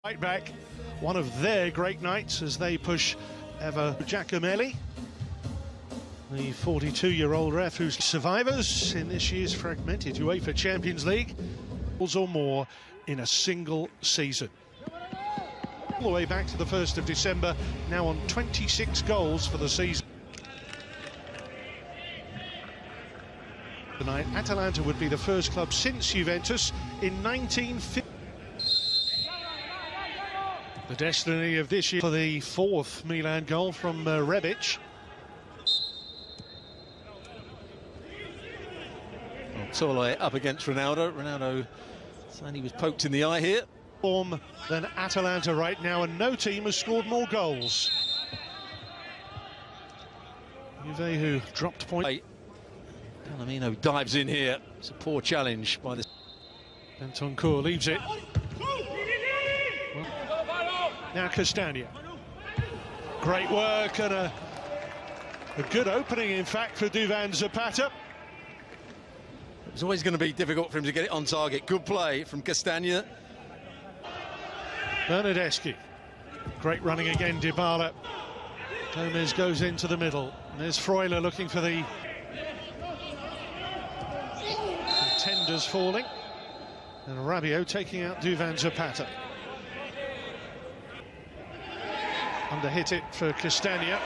Right back, one of their great nights as they push ever Giacomelli, the 42-year-old ref who's survivors in this year's fragmented UEFA Champions League, goals or more in a single season. All the way back to the 1st of December, now on 26 goals for the season. Tonight, Atalanta would be the first club since Juventus in 1950. The destiny of this year for the fourth Milan goal from Rebic. Torre up against Ronaldo. Ronaldo saying he was poked in the eye here. Form than Atalanta right now, and no team has scored more goals. Juve, who dropped point. Palomino dives in here. It's a poor challenge by the. Bentancur leaves it. Now Castagna. Great work and a good opening, in fact, for Duvan Zapata. It was always going to be difficult for him to get it on target. Good play from Castagna. Bernardeschi. Great running again, Dybala. Gomez goes into the middle. And there's Freuler looking for the contenders falling. And Rabiot taking out Duvan Zapata. Under-hit it for Castagna.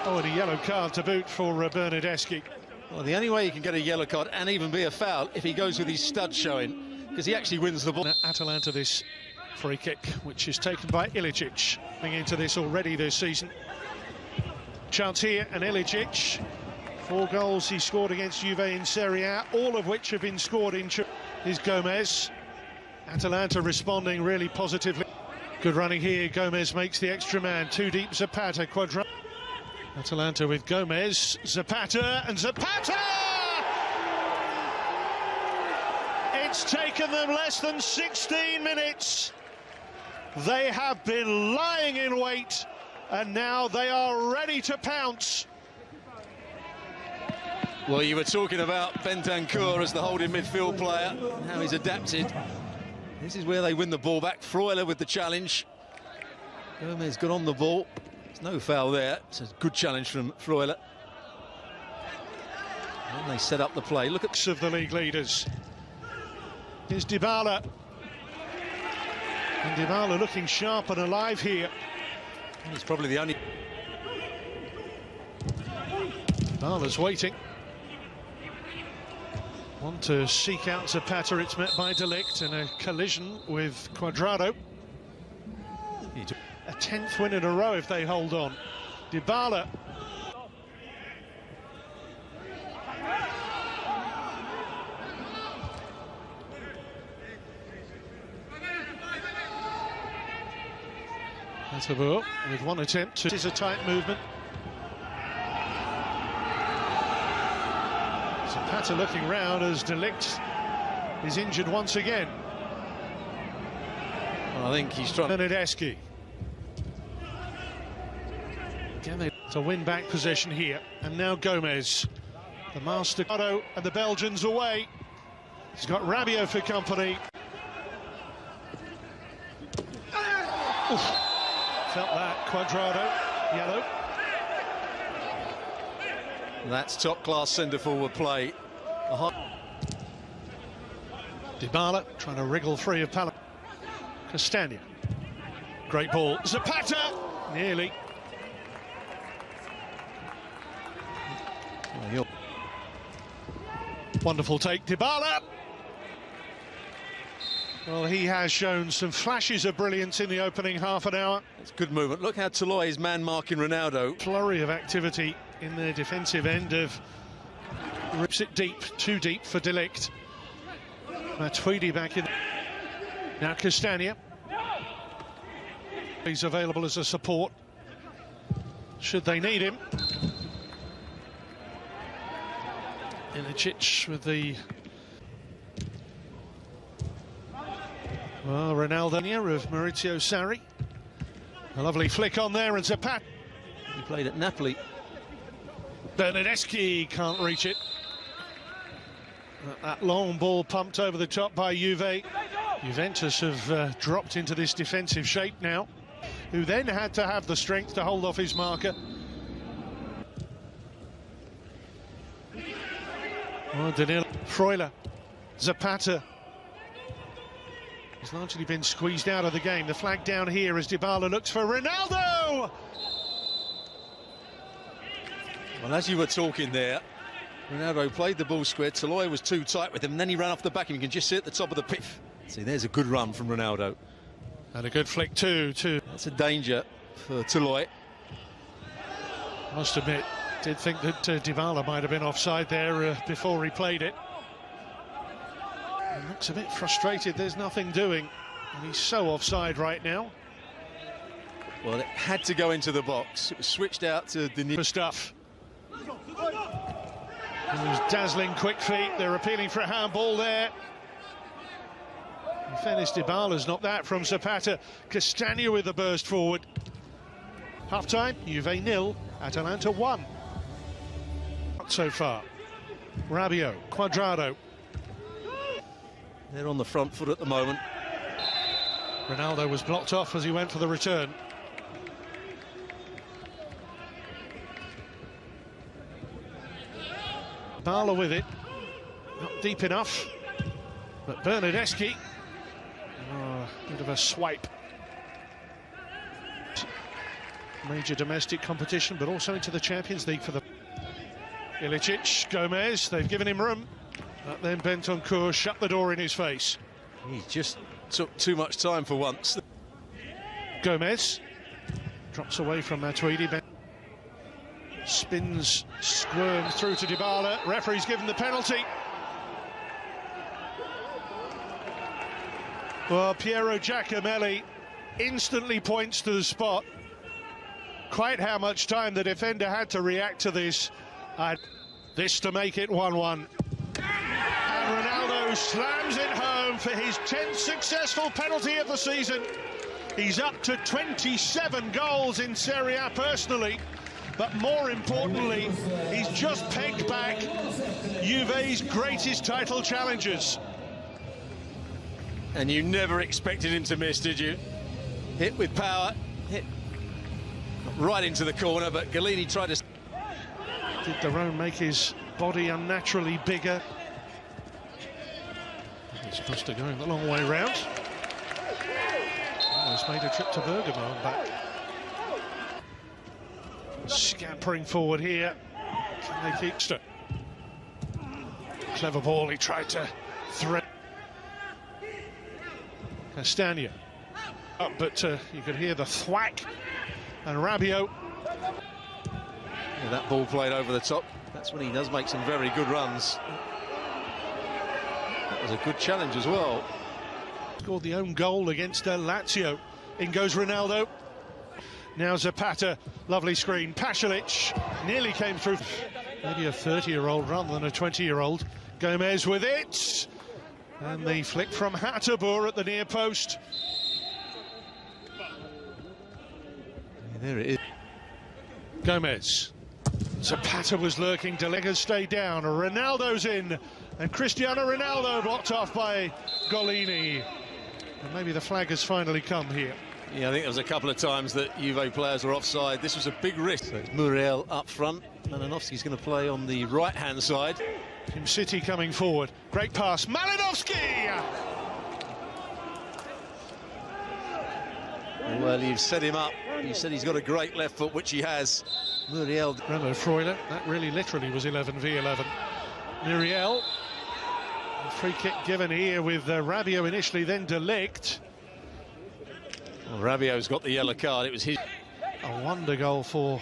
Oh, and a yellow card to boot for Bernardeschi. Well, the only way he can get a yellow card and even be a foul if he goes with his stud showing, because he actually wins the ball. Now, Atalanta this free kick, which is taken by Ilicic, coming into this already this season. Chance here, and Ilicic, 4 goals he scored against Juve in Serie A, all of which have been scored in is Gomez. Atalanta responding really positively. Good running here, Gomez makes the extra man, 2 deep, Zapata, Quadrado. Atalanta with Gomez, Zapata, and Zapata! It's taken them less than 16 minutes. They have been lying in wait, and now they are ready to pounce. Well, you were talking about Bentancur as the holding midfield player, how he's adapted. This is where they win the ball back. Freuler with the challenge. Gomez got on the ball. There's no foul there. It's a good challenge from Freuler. And they set up the play. Look at of the league leaders. Here's Dybala. And Dybala looking sharp and alive here. He's probably the only. Dybala's waiting. Want to seek out Zapata, it's met by De Ligt in a collision with Quadrado. A 10th win in a row if they hold on. Dybala. Atabur with one attempt. It is a tight movement. Zapata looking round as De Ligt is injured once again. Well, I think he's trying. Bernardeschi. It's a win-back possession here, and now Gomez, the master, and the Belgians away. He's got Rabiot for company. Oof. Felt that, Quadrado, yellow. That's top-class centre-forward play. Dybala trying to wriggle free of Palomino. Castagna. Great ball. Zapata! Nearly. Wonderful take, Dybala. Well, he has shown some flashes of brilliance in the opening half an hour. It's good movement. Look how Torre is man-marking Ronaldo. Flurry of activity in the defensive end of... Rips it deep, too deep for De Ligt. Matuidi back in. Now Castagna. He's available as a support, should they need him. Ilicic with the... Well, Ronaldo of Maurizio Sarri. A lovely flick on there, and Zapata. He played at Napoli. Bernardeschi can't reach it. That long ball pumped over the top by Juve. Juventus have dropped into this defensive shape now, who then had to have the strength to hold off his marker. Oh, Danilo, Freuler, Zapata. He's largely been squeezed out of the game. The flag down here as Dybala looks for Ronaldo! Well, as you were talking there, Ronaldo played the ball square. Toloi was too tight with him, and then he ran off the back, and you can just see at the top of the pitch. See, there's a good run from Ronaldo. And a good flick too. That's a danger for Toloi. Must admit, did think that Dybala might have been offside there before he played it. He looks a bit frustrated, there's nothing doing. And he's so offside right now. Well, it had to go into the box. It was switched out to the for stuff. Those dazzling quick feet, they're appealing for a handball there. In fairness, Dybala's not that from Zapata. Castagna with the burst forward. Half-time, Juve 0, Atalanta 1. Not so far. Rabiot, Cuadrado. They're on the front foot at the moment. Ronaldo was blocked off as he went for the return. Dybala with it, not deep enough, but Bernardeschi, bit of a swipe. Major domestic competition, but also into the Champions League for the Ilicic, Gomez, they've given him room, but then Bentancur shut the door in his face. He just took too much time for once. Gomez drops away from Matuidi. Spins, squirms through to Dybala. Referee's given the penalty. Well, Piero Giacomelli instantly points to the spot. Quite how much time the defender had to react to this. This to make it 1-1. And Ronaldo slams it home for his 10th successful penalty of the season. He's up to 27 goals in Serie A personally. But more importantly, he's just pegged back Juve's greatest title challengers. And you never expected him to miss, did you? Hit with power, hit right into the corner, but Galini tried to... Did Daron make his body unnaturally bigger? He's supposed to go the long way round. Almost made a trip to Bergamo and back. Scampering forward here. Can they keep it? Clever ball, he tried to thread. Castagna. Up, but you could hear the thwack. And Rabiot. Yeah, that ball played over the top. That's when he does make some very good runs. That was a good challenge as well. Scored the own goal against Lazio. In goes Ronaldo. Now Zapata, lovely screen. Pasalic nearly came through. Maybe a 30-year-old rather than a 20-year-old. Gomez with it. And the flick from Hateboer at the near post. Yeah, there it is. Gomez. Zapata was lurking. Delega stayed down. Ronaldo's in. And Cristiano Ronaldo blocked off by Golini. And maybe the flag has finally come here. Yeah, I think there was a couple of times that Juve players were offside. This was a big risk. So it's Muriel up front. Malinovski's going to play on the right-hand side. Team City coming forward. Great pass. Malinovski! Well, you've set him up. You said he's got a great left foot, which he has. Muriel. Remo Freuler. That really literally was 11v11. Muriel. Free kick given here with Rabiot initially, then De Ligt. Well, Rabiot's got the yellow card. It was his. A wonder goal for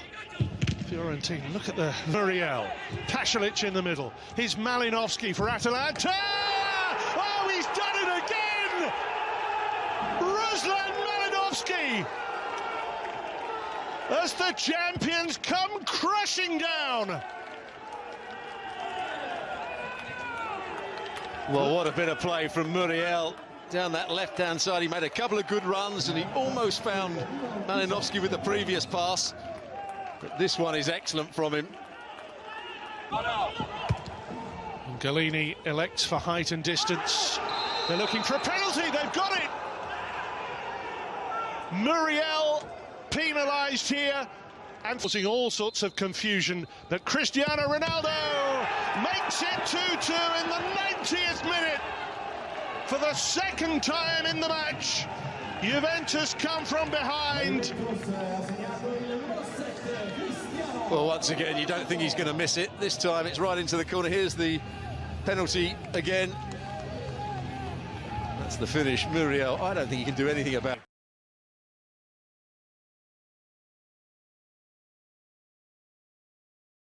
Fiorentina. Look at the Muriel. Pasalic in the middle. Here's Malinovski for Atalanta. Oh, he's done it again! Ruslan Malinovski! As the champions come crashing down. Well, what a bit of play from Muriel. Down that left-hand side, he made a couple of good runs and he almost found Malinovski with the previous pass. But this one is excellent from him. And Galini elects for height and distance. They're looking for a penalty, they've got it! Muriel penalised here, and causing all sorts of confusion that Cristiano Ronaldo makes it 2-2 in the 90th minute. For the second time in the match, Juventus come from behind. Well, once again, you don't think he's going to miss it. This time it's right into the corner. Here's the penalty again. That's the finish. Muriel, I don't think he can do anything about it.